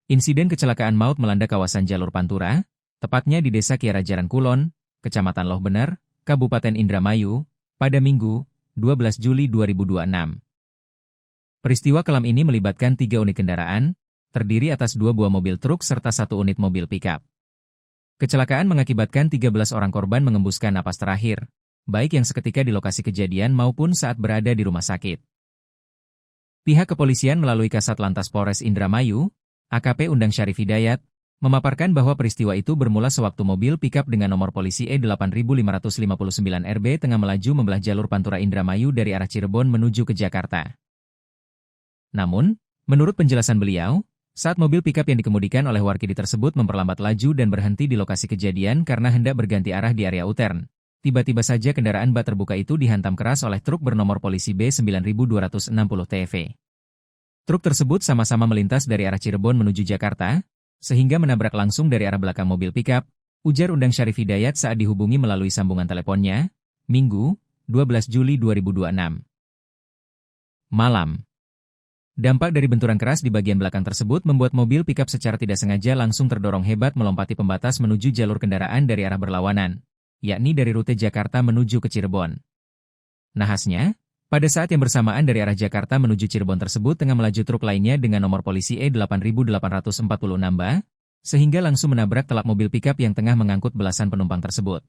Insiden kecelakaan maut melanda kawasan jalur Pantura, tepatnya di Desa Kiarajaran Kulon, Kecamatan Loh Bener, Kabupaten Indramayu, pada Minggu, 12 Juli 2026. Peristiwa kelam ini melibatkan 3 unit kendaraan, terdiri atas 2 buah mobil truk serta 1 unit mobil pickup. Kecelakaan mengakibatkan 13 orang korban mengembuskan napas terakhir, baik yang seketika di lokasi kejadian maupun saat berada di rumah sakit. Pihak kepolisian melalui Kasat Lantas Polres Indramayu, AKP Undang Syarif Hidayat, memaparkan bahwa peristiwa itu bermula sewaktu mobil pickup dengan nomor polisi E8559RB tengah melaju membelah jalur Pantura Indramayu dari arah Cirebon menuju ke Jakarta. Namun, menurut penjelasan beliau, saat mobil pickup yang dikemudikan oleh warkidi tersebut memperlambat laju dan berhenti di lokasi kejadian karena hendak berganti arah di area U-turn, tiba-tiba saja kendaraan bak terbuka itu dihantam keras oleh truk bernomor polisi B9260TV. Truk tersebut sama-sama melintas dari arah Cirebon menuju Jakarta, sehingga menabrak langsung dari arah belakang mobil pickup, ujar Undang Syarif Hidayat saat dihubungi melalui sambungan teleponnya, Minggu, 12 Juli 2026. Malam. Dampak dari benturan keras di bagian belakang tersebut membuat mobil pickup secara tidak sengaja langsung terdorong hebat melompati pembatas menuju jalur kendaraan dari arah berlawanan, yakni dari rute Jakarta menuju ke Cirebon. Nahasnya, pada saat yang bersamaan dari arah Jakarta menuju Cirebon tersebut tengah melaju truk lainnya dengan nomor polisi E8846BA, sehingga langsung menabrak telak mobil pickup yang tengah mengangkut belasan penumpang tersebut.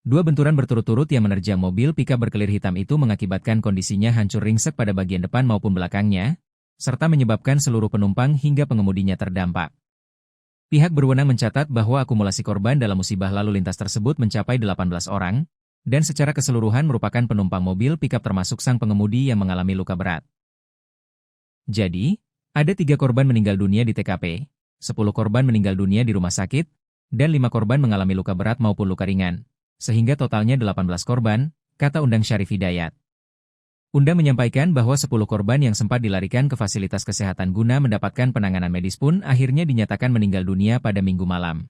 2 benturan berturut-turut yang menerjang mobil pickup berkelir hitam itu mengakibatkan kondisinya hancur ringsek pada bagian depan maupun belakangnya, serta menyebabkan seluruh penumpang hingga pengemudinya terdampak. Pihak berwenang mencatat bahwa akumulasi korban dalam musibah lalu lintas tersebut mencapai 18 orang, dan secara keseluruhan merupakan penumpang mobil pickup termasuk sang pengemudi yang mengalami luka berat. Jadi, ada 3 korban meninggal dunia di TKP, 10 korban meninggal dunia di rumah sakit, dan 5 korban mengalami luka berat maupun luka ringan, sehingga totalnya 18 korban, kata Undang Syarif Hidayat. Undang menyampaikan bahwa 10 korban yang sempat dilarikan ke fasilitas kesehatan guna mendapatkan penanganan medis pun akhirnya dinyatakan meninggal dunia pada Minggu malam.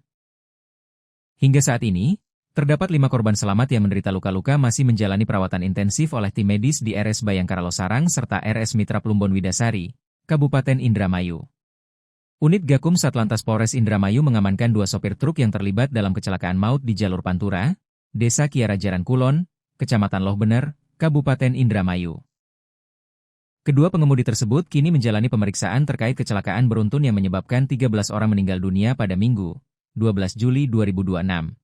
Hingga saat ini, terdapat 5 korban selamat yang menderita luka-luka masih menjalani perawatan intensif oleh tim medis di RS Bayangkara Losarang serta RS Mitra Plumbon Widasari, Kabupaten Indramayu. Unit Gakum Satlantas Polres Indramayu mengamankan 2 sopir truk yang terlibat dalam kecelakaan maut di jalur Pantura, Desa Kiarajaran Kulon, Kecamatan Loh Bener, Kabupaten Indramayu. Kedua pengemudi tersebut kini menjalani pemeriksaan terkait kecelakaan beruntun yang menyebabkan 13 orang meninggal dunia pada Minggu, 12 Juli 2026.